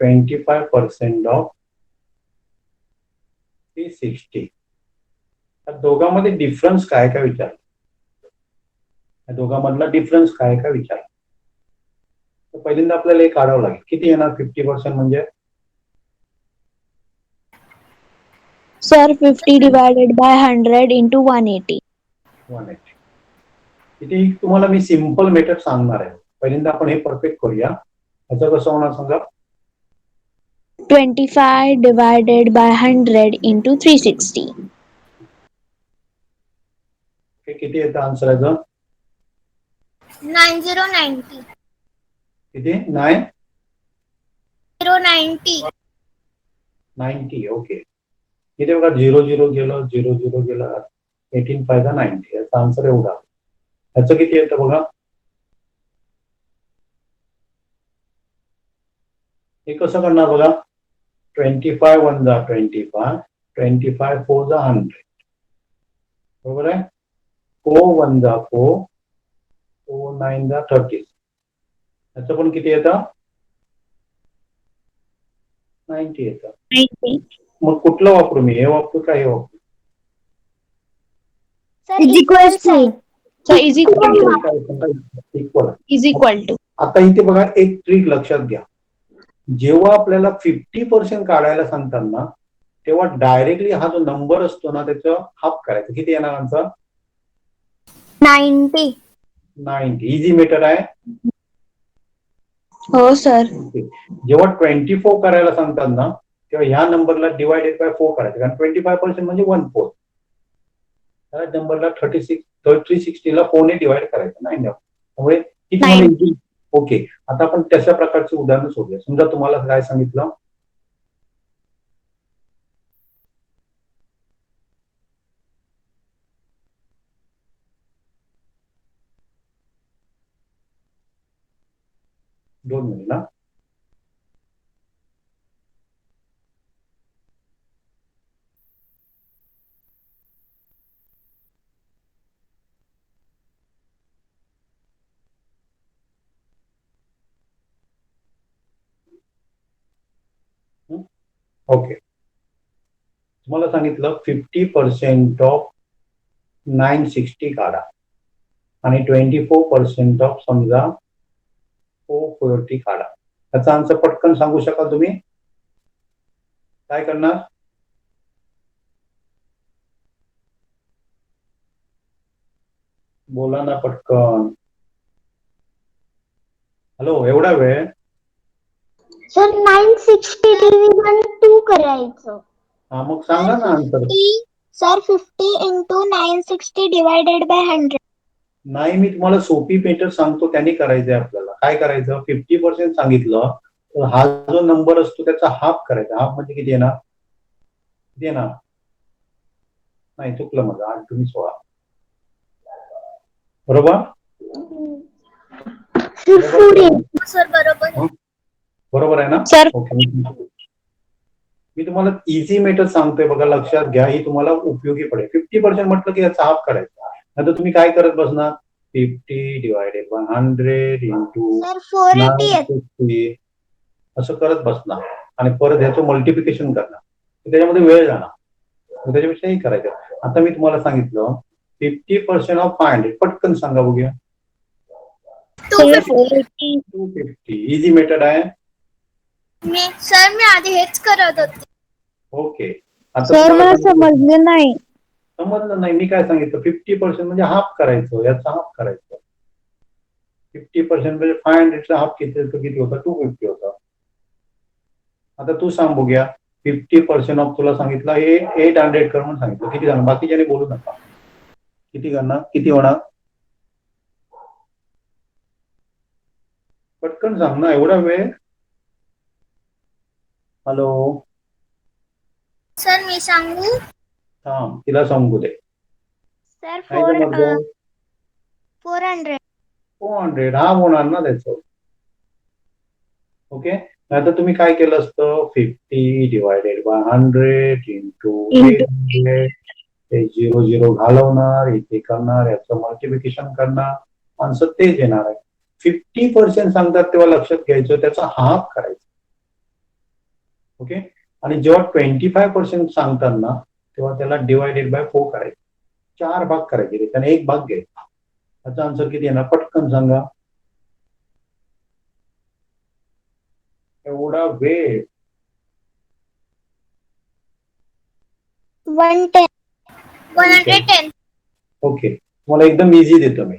25% ऑफ 360. या दोघांमध्ये डिफरन्स काय काय विचार? या दोघांमधला डिफरन्स काय काय विचार? तर पहिल्यांदा आपल्याला हे काढावं लागेल. किती येणार 50% म्हणजे? Sir 50 divided by 100 into 180. 180. इथे तुम्हाला मी सिंपल मेथड सांगणार आहे. पहिल्यांदा आपण हे परफेक्ट करूया. ह्याचं कसं होणार सांगा? 25 divided by 100 into 360. हे किती येतं आन्सर याचं? 9090. किती? 9? 090. 90. ओके. इथे बघा 0 गेलं, 0 गेलं, 18 फायदा 90. याचा आन्सर एवढा. ह्याचं किती येतं बघा? हे कसं करणार बघा? 25 1 जा 25, 25 4 जा 100. बरोबर आहे? 4 1 जा 4, 4 9 जा 30. ह्याचं पण किती येतं? 90 येतं. 90. मग कुठलं वापरू मी? हे वापरू का हे वापरू? Sir, equal sign. So is equal to. Equal. Is equal to. आता इथे बघा एक ट्रिक लक्षात घ्या. जेव्हा आपल्याला 50% काढायला सांगतात ना, तेव्हा डायरेक्टली हा जो नंबर असतो ना त्याचं हाफ करायचं. किती येणार आन्सर? 90. 90. इझी मेथड आहे. हो सर. जेव्हा 24 करायला सांगतात ना, तेव्हा ह्या नंबरला डिवायडेड बाय 4 करायचं. कारण 25% म्हणजे 1/4. त्या नंबरला 360 ला 4 ने डिवाइड करायचं. 9. त्यामुळे किती ओके, आता आपण तशा प्रकारचे उदाहरण सोडूया. समजा तुम्हाला काय सांगितलं, दोन मिनिट ना. ओके, तुम्हाला सांगितलं 50% ऑफ 960 काढा आणि 24% ऑफ समजा 440 काढा. त्याचा आन्सर पटकन सांगू शकाल तुम्ही? काय करणार? बोला ना पटकन. हॅलो, एवढा वेळ? सर 960 डिव्हिजन 2 करायचं. हा, मग सांगा ना answer. Sir 50 into 960 divided by 100. नाही, मी तुम्हाला सोपी मेथड सांगतो, त्याने करायचंय आपल्याला. काय करायचं, 50% सांगितलं तर हा जो नंबर असतो त्याचा हाफ करायचा. हाफ म्हणजे किती येणार? किती येणार? नाही, चुकलं माझं. 8 तुम्ही 16. बरोबर? सर बरोबर. बरोबर आहे ना? सर ओके, मी तुम्हाला इझी मेथड सांगतोय बघा, लक्षात घ्या, ही तुम्हाला उपयोगी पडेल. 50% म्हटलं की याचा हाफ करायचा. आता तुम्ही काय करत बसणार? 50 डिवायडेड बाय 100 इंटू सर 480 येत. 960 असं करत बसणार आणि परत ह्याचं मल्टिप्लिकेशन करणार. त्याच्यामध्ये वेळ जाणार, त्याच्यापेक्षा हे करायचं. आता मी तुम्हाला सांगितलं 50% ऑफ 500, पटकन सांगा बघूया. 250. इझी मेथड आहे. मी आधी हेच करत होते. ओके, आता सर तुम्हाला मला सांगितलं- समजले नाही. समजलं नाही, मी काय सांगितलं? 50% म्हणजे हाफ करायचं, याचा हाफ करायचं. 50% म्हणजे 500चा हाफ किती होता? 250 होता. आता तू सांग बघूया, 50% ऑफ तुला सांगितलं हे 800 कर म्हणून सांगितलं. किती जाणार? बाकीच्याने बोलू नका. किती करणार? किती होणार? पटकन सांग ना, एवढा वेळ? हॅलो, सर मी सांगू? थांब, तिला सांगू दे. सर काय समजलं? 400. 400 हा होणार ना त्याचं. ओके, आता तुम्ही काय केलं असतं? 50 डिवायडेड बाय 100 इंटू 800. ते 0 घालवणार, इथे करणार, याचं मल्टिप्लिकेशन करणार, आन्सर तेच येणार आहे. 50% सांगतात तेव्हा लक्षात घ्यायचं त्याचा हाफ करायचा. ओके, आणि जेव्हा 25% सांगतात ना तेव्हा त्याला डिवायडेड बाय 4 करायचं. 4 भाग करायचे, त्याने 1 भाग घ्यायचा. त्याचा आन्सर किती येणार? पटकन सांगा. एवढा वेळ? 110. 110. ओके, तुम्हाला एकदम इझी देतो मी.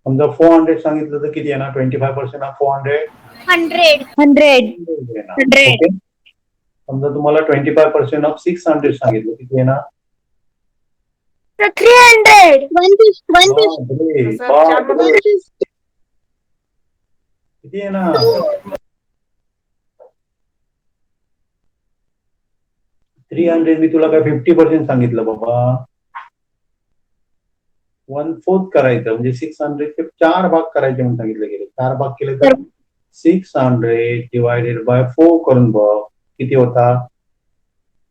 समजा 400 सांगितलं तर किती येणार? 25% ऑफ 400 100. 100. ओके, समजा तुम्हाला 25% ऑफ 600 सांगितलं, किती येणार? 300. 150. बापरे. किती येणार? 300. मी तुला काय 50% सांगितलं बाबा? 1/4 करायचं म्हणजे 600 चे 4 भाग करायचे म्हणून सांगितलं गेले. 4 भाग केले तर 600 डिवायडेड बाय 4 करून बघ किती होता?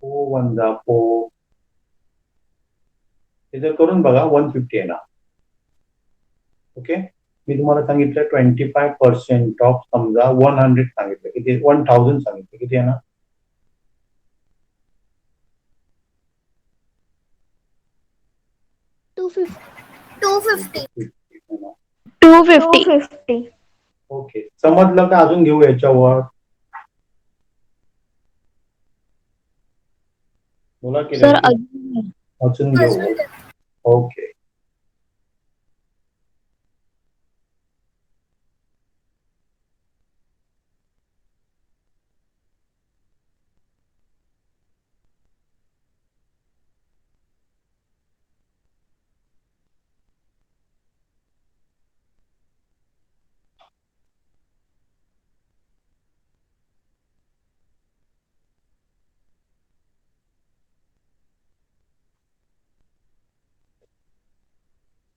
4 1 जा 4. हे जर करून बघा 150 येणार. ओके, मी तुम्हाला सांगितलं 25% ऑफ समजा 100 सांगितलं, किती? 1000 सांगितलं, किती येणार? 250. 250. ओके, समजलं का? अजून घेऊ याच्यावर? बोला की सर अजून घेऊ. ओके,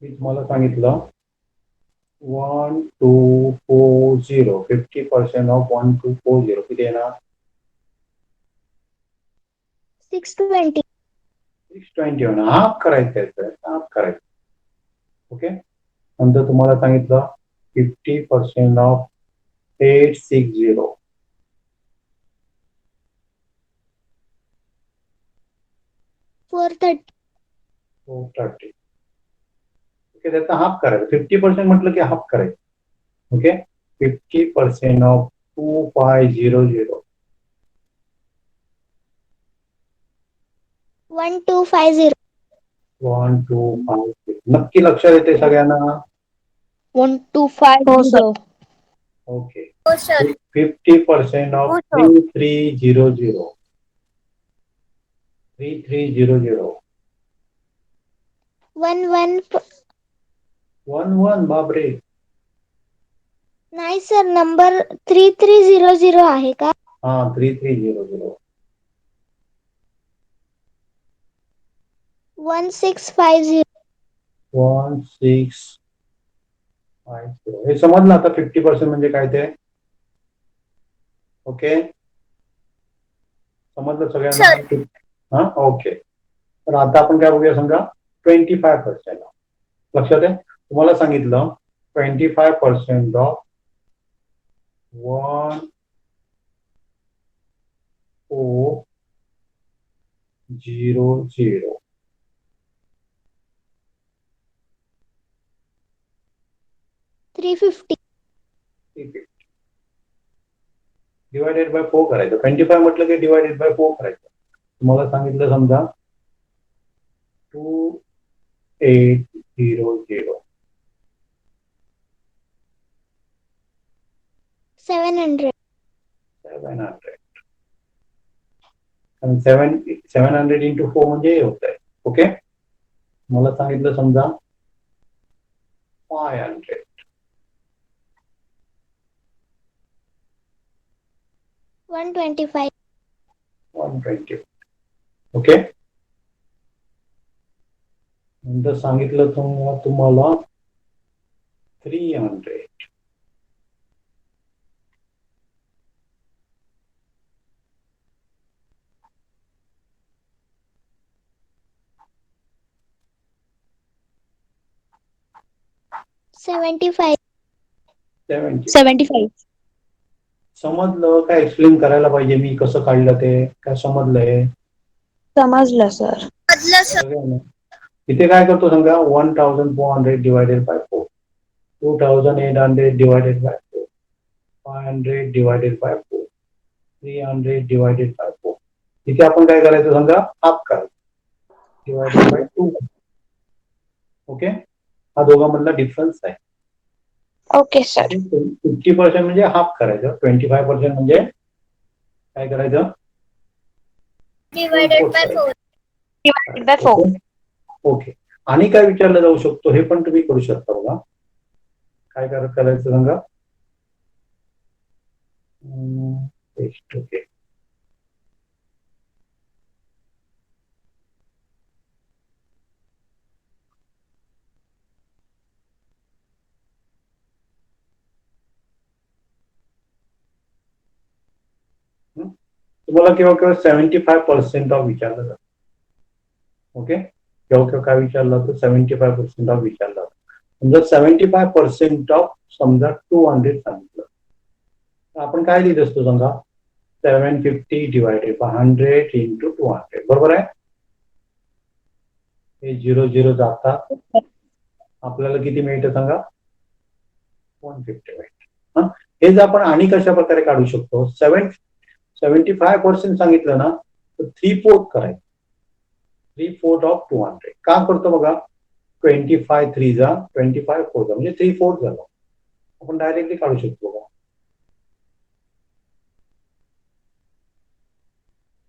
मी तुम्हाला सांगितलं 1240 50% ऑफ 1240 किती येणार 620. 620 होणार. हाफ करायचं आहे सर, हाफ करायचं. ओके, नंतर तुम्हाला सांगितलं 50% ऑफ 860 430. 430. ओके, त्याचा हाफ करायचं. 50% म्हटलं की हाफ करायचं. Okay, 50% of 2500 1250. 1256. नक्की लक्षात येते सगळ्यांना? 1250. ओके, हो सर. 50% ऑफ हो सर. 3300 3300 11 बापरे. नाही सर, नंबर 3300 आहे का? हा 3300 1650. 1650. हे समजलं आता 50% म्हणजे काय ते? ओके, समजलं सगळ्यांना? हा ओके, तर आता आपण काय बघूया समजा 25%. लक्षात आहे? तुम्हाला सांगितलं 25% ऑफ 1400 350. डिवायडेड बाय 4 करायचं. 25 म्हटलं की डिवायडेड बाय 4 करायचं. तुम्हाला सांगितलं समजा 2800 700. 700 आणि 700 इंटू 4 म्हणजे हे होत आहे. ओके, मला सांगितलं समजा 500 125. 120. ओके, नंतर सांगितलं तुम्हाला 300. 75. 75. समजलं काय? एक्सप्लेन करायला पाहिजे मी कसं काढलं ते? काय समजलंय? समजलं सर. सगळ्यांना? इथे काय करतो सांगा, 1400 divided by 4, 2800 divided by 4, 500 divided by 4, 300 divided by 4. इथे आपण काय करायचं सांगा, हाफ करायचं. Divided by 2. ओके, हा दोघांमधला डिफरन्स आहे. Okay sir. 50% म्हणजे हाफ करायचं. 25% म्हणजे काय करायचं? Divided by 4. Divided by 4. Okay, आणि काय विचारलं जाऊ शकतो हे पण तुम्ही करू शकता बघा. काय करायचं सांगा. ओके, तुम्हाला केव्हा 75% ऑफ विचारलं जातं. ओके, केव्हा काय विचारलं तर 75% ऑफ विचारलं जातं. समजा 75% ऑफ समजा 200 सांगितलं तर आपण काय लिहित असतो सांगा, 750 डिवायडेड बाय 100 इंटू 200. बरोबर आहे? हे 0 जातात, आपल्याला किती मिळतं सांगा, 150 मिळतं. हे जर आपण आणि कशा प्रकारे काढू शकतो, 75% सांगितलं ना तर 3/4 करायचं. 3/4 ऑफ 200 का करतो बघा, 25 3 जा 25 4 जा म्हणजे 3/4 झालं. आपण डायरेक्टली काढू शकतो बघा.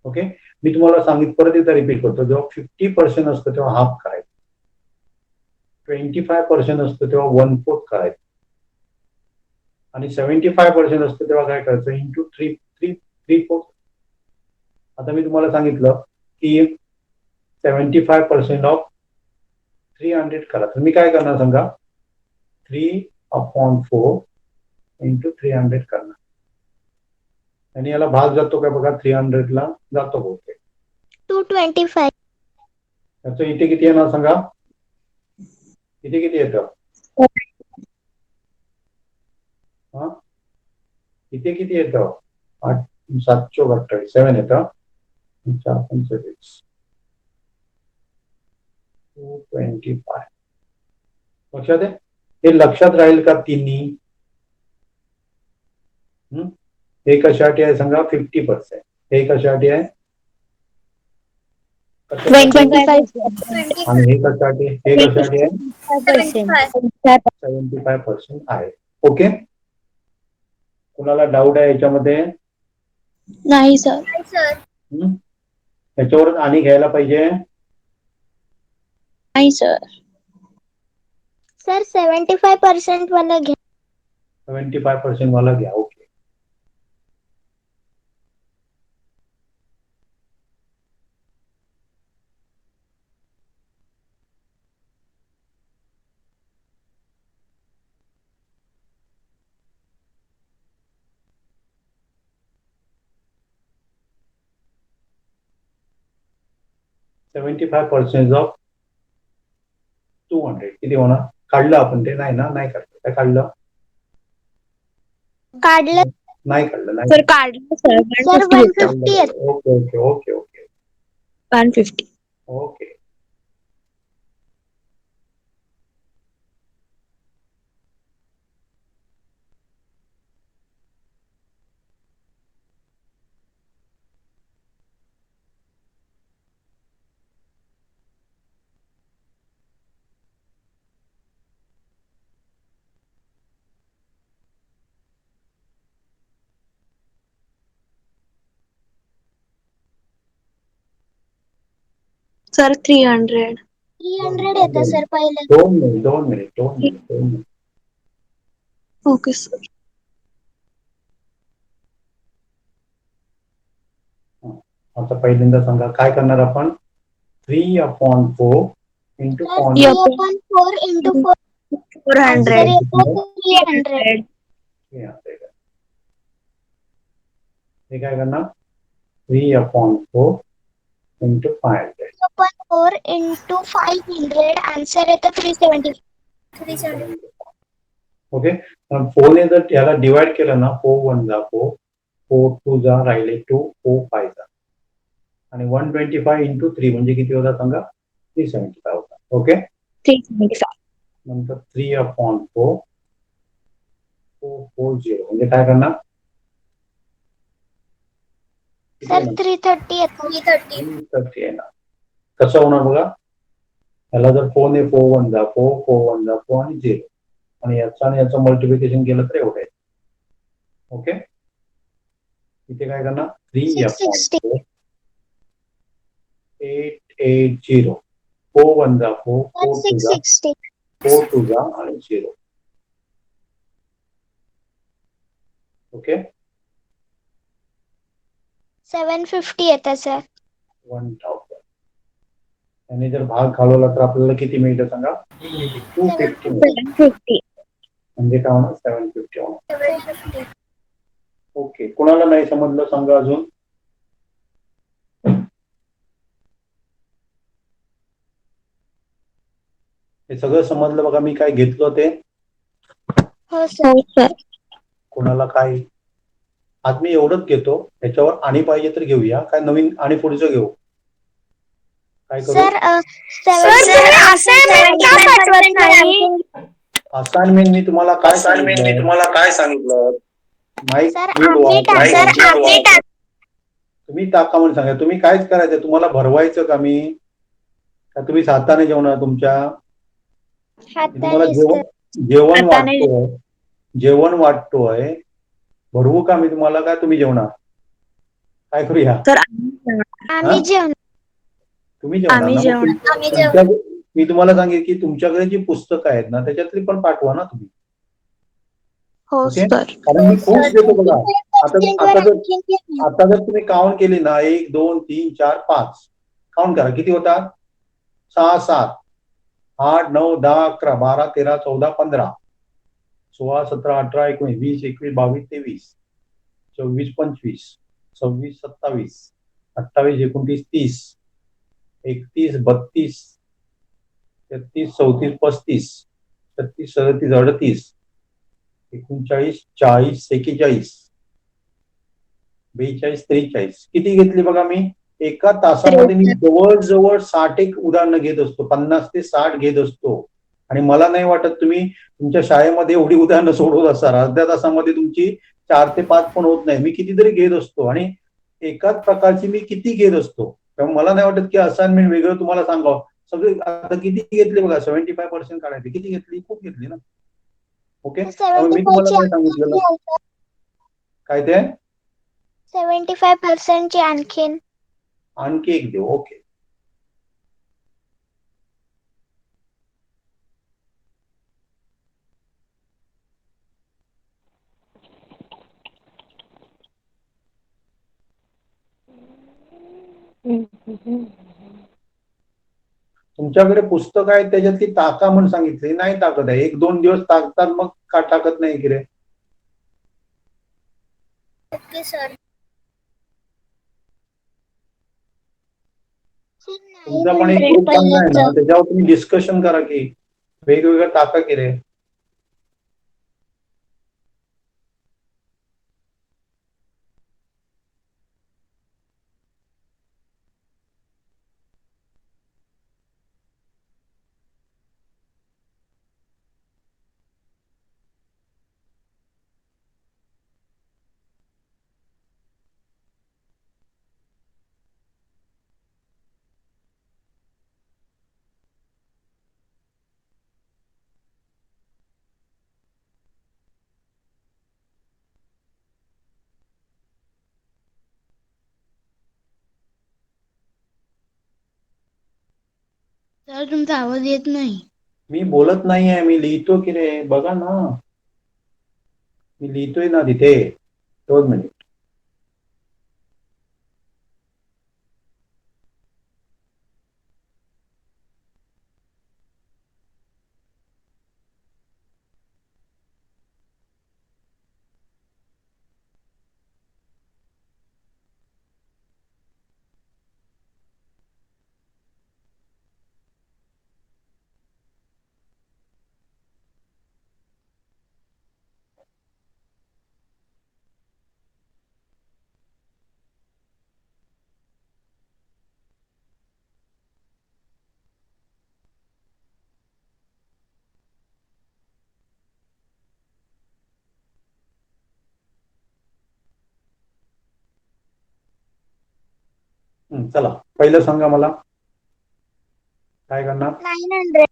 ओके, मी तुम्हाला परत एकदा रिपीट करतो. जेव्हा 50% असतं तेव्हा हाफ करायचं, 25% असतं तेव्हा 1/4 करायचं, आणि 75% असतं तेव्हा काय करायचं, इंटू 3/4. आता मी तुम्हाला सांगितलं की 75% ऑफ 300 करा. तर मी काय करणार सांगा, 3/4 इंटू 300 करणार. आणि याला भाग जातो काय बघा, 300 ला जातो बहुतेक. 225. त्याचं इथे किती येणार सांगा, इथे किती येतं, हा इथे किती येतं, 728 7 येतं. 4 225. लक्षात आहे, हे लक्षात राहील का तिन्ही. हे कशासाठी आहे सांगा, 50%. हे कशासाठी आहे, 25. आणि हे कशासाठी, हे कशासाठी आहे, 75% आहे. ओके, कुणाला डाऊट आहे याच्यामध्ये? नाही सर. याच्यावरच आणि घ्यायला पाहिजे. नाही सर. सर 75% वाला घ्या. 75% वाला घ्या. ओके, $75 ऑफ 200 किती होणार, काढलं आपण ते, नाही ना, नाही काढलं, काय काढलं, काढलं नाही काढलं, नाही सर काढलं सर. सर 150 येत. Okay okay okay okay 150. Okay. Sir 300. 300 येतं सर पहिलं. 2 मिनिट. Okay sir. आता पहिल्यांदा सांगा काय करणार आपण, 3/4 इंटू 3/4 इंटू 4. 400. 300. हे काय करणार, 3/4 इंटू 500. 4 इंटू 500 आन्सर येतं 370. ओके, 4 ने जर याला डिवाइड केलं ना, 4 1 जा 4, 4 2 जा राहिले 2, 4 5 जा, आणि 125 इंटू 3 म्हणजे किती होता सांगा, 375 होता. ओके, 375. नंतर 3/4 440 म्हणजे काय करणार, सर 330 येतं. 330 येणार. कसं होणार बघा, याला जर 4 ने 4 1 जा 4, 4 1 जा 4 आणि 0, आणि याचं आणि याचं मल्टिप्लिकेशन केलं तर एवढं आहे. ओके, इथे काय करणार, 3/4 880, 4 1 जा 4, 4 2 जा 660. 4 2 जा आणि 0. ओके, 750 येतं सर. 1000. आणि जर भाग घालवला तर आपल्याला किती मिळतं सांगा, 250 मिळतं. 750. म्हणजे काय होणार, 750 होणार. ओके, कोणाला नाही समजलं सांगा अजून. हे सगळं समजलं बघा, मी काय घेतलं ते. हो सर. हो सर. कोणाला काय, आज मी एवढंच घेतो, याच्यावर आणि पाहिजे तर घेऊया, काय नवीन आणि पुढचं घेऊ, काय करू. सर असाइनमेंट मी तुम्हाला काय सांगितलं, माईक सर, म्यूट आम्ही व्हा. टाक- सर, आम्ही तुम्ही टाका म्हणून सांगा, तुम्ही कायच करायचं, तुम्हाला भरवायचं का मी, का तुम्ही हाताने जेवणार तुमच्या, तुम्हाला जेवण वाटतोय भरवू का मी तुम्हाला, काय तुम्ही जेवणार, काय करूया, सर आम्ही जेवण. तुम्ही जेवणार आम्ही ना? जेवणार. मग मी तुम्हाला सांगेन की तुमच्याकडे जी पुस्तकं आहेत ना, त्याच्यातली पण पाठवा ना तुम्ही. हो ओके, सर. कारण मी खूप देतो बघा. आता जर तुम्ही काउंट केली ना, 1 2 3 4 5 काउंट करा, किती होतात, 6 7, 8, 9, 10, 11, 12, 13, 14, 15, 16, 17, 18, 19, 20, 21, 22, 23, 24, 25, 26, 27, 28, 29, 30, 31, 32, 33, 34, 35, 36, 37, 38, 39, 40, 41, 42, 43. किती घेतली बघा मी? एका तासामध्ये मी जवळजवळ 60 उदाहरणं घेत असतो, 50 ते 60 घेत असतो. आणि मला नाही वाटत तुम्ही तुमच्या शाळेमध्ये एवढी उदाहरणं सोडवत असाल. अर्ध्या तासामध्ये तुमची 4 ते 5 पण होत नाही. मी कितीतरी घेत असतो आणि एकाच प्रकारची मी किती घेत असतो. त्यामुळे मला नाही वाटत की असाइनमेंट वेगळं तुम्हाला सांगावं. सगळे आता किती घेतले बघा, 75% काढायचे. किती घेतली? खूप घेतली ना. ओके, त्यामुळे मी 75 तुम्हाला ची काय सांगितलेलं? काय ते? 75% ची आणखीन. आणखी एक देऊ. ओके, तुमच्याकडे पुस्तक आहे त्याच्यातली टाका म्हणून सांगितली, नाही टाकत आहे. 1-2 दिवस टाकतात, मग का टाकत नाही की रे? Okay sir. तुमचा पण एक ग्रुप चांगला आहे ना, त्याच्यावर तुम्ही डिस्कशन करा की वेगवेगळं टाका की रे. सर तुमचा आवाज येत नाही. मी बोलत नाही आहे, मी लिहितो की रे. बघा ना, मी लिहितोय ना तिथे. 2 मिनिट. चला, पहिलं सांगा मला काय करणार. 900.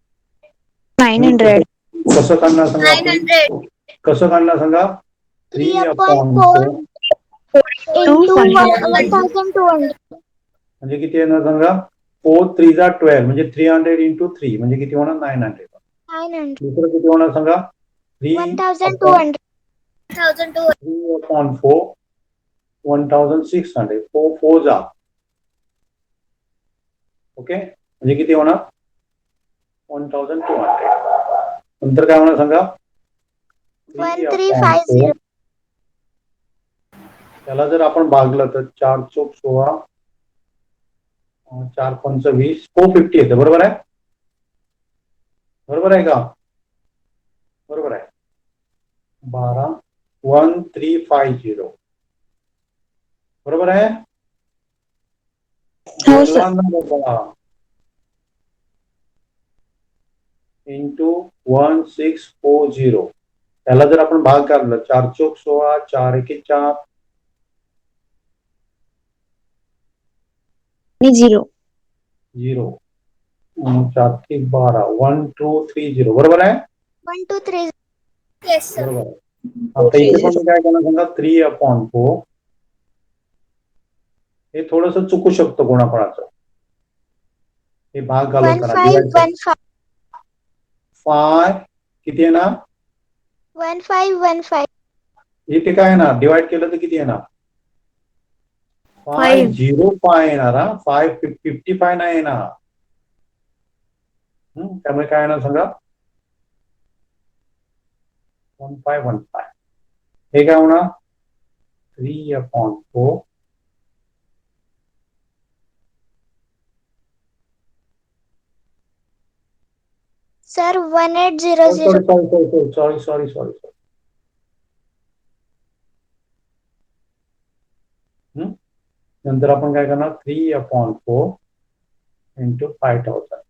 900. कसं काढणार सांगा आपण? 900. कसं काढणार सांगा? 3/4 into 1200. म्हणजे किती येणार सांगा? 4 3 12 म्हणजे 300 into 3 म्हणजे किती होणार? 900. 900. दुसरं किती होणार सांगा? 1200. 3/4 1600. 4 4 जा. ओके, म्हणजे किती होणार? 1200. नंतर काय होणार सांगा? 1350. त्याला जर आपण भागलं तर 4 चोक 16, 4 पंच 20, 450 येतं. बरोबर आहे? बरोबर आहे का? बरोबर आहे. 12 1350. बरोबर आहे? हो सर. इंटू 1640. त्याला जर आपण भाग काढला, 4 चोक 16, 4 एके 4, 0. 0, 4 3 12, 1 2 3 0. बरोबर आहे? 1 2 3. Yes sir. बरोबर आहे. आता इथे पण मी काय करणार सांगा? 3/4. हे थोडस चुकू शकतं कोणाकोणाचं. हे भाग घालून करा. 1515. 5 किती येणार? 1515. इथे काय येणार? डिवाइड केलं तर किती येणार? 505 येणार. 555 नाही येणार. त्यामुळे काय येणार सांगा 1515. हे काय होणार 3/4. सर 1800. सॉरी. नंतर आपण काय करणार 3/4 इंटू 5000.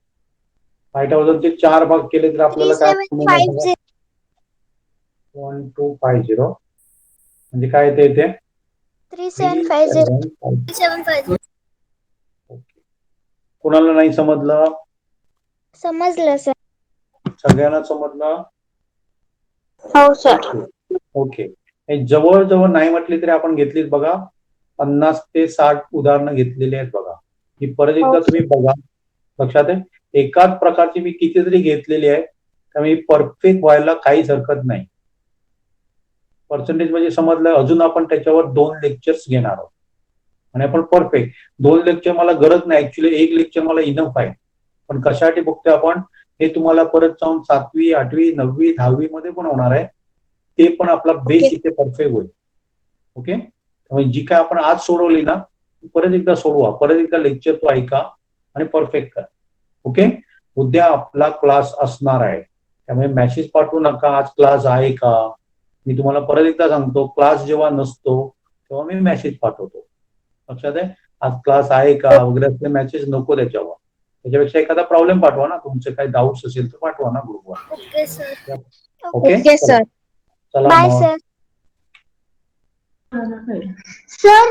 5000 चे 4 भाग केले तर आपल्याला काय 3750. 1250 म्हणजे काय येते इथे 3750. 3750. ओके. कोणाला नाही समजलं? समजलं सर. सगळ्यांना समजलं? हो सर. ओके. हे जवळ नाही म्हटली तरी आपण घेतलीच बघा 50 ते 60 उदाहरणं घेतलेली आहेत बघा. ही परत एकदा तुम्ही बघा. लक्षात आहे एकाच प्रकारची मी कितीतरी घेतलेली आहे त्यामुळे परफेक्ट व्हायला काहीच हरकत नाही. पर्सेंटेज म्हणजे समजलं. अजून आपण त्याच्यावर 2 लेक्चर्स घेणार आहोत आणि आपण परफेक्ट 2 लेक्चर मला गरज नाही. ऍक्च्युली 1 लेक्चर मला इनफ आहे. पण कशासाठी बघतोय आपण हे तुम्हाला परत जाऊन 7वी 8वी 9वी 10वी मध्ये पण होणार आहे. ते पण आपला बेस इथे परफेक्ट होईल. ओके. त्यामुळे जी काय आपण आज सोडवली ना परत एकदा सोडवा. परत एकदा लेक्चर तो ऐका आणि परफेक्ट करा. ओके. उद्या आपला क्लास असणार आहे त्यामुळे मेसेज पाठवू नका आज क्लास आहे का. मी तुम्हाला परत एकदा सांगतो क्लास जेव्हा नसतो तेव्हा मी मेसेज पाठवतो. लक्षात आहे आज क्लास आहे का वगैरे असले मेसेज नको त्याच्यावर. त्याच्यापेक्षा एखादा प्रॉब्लेम पाठवा ना तुमचे काही डाऊट्स असेल तर पाठवा ना ग्रुपवर. Okay sir. Okay sir. चला बाय मग. सर. सर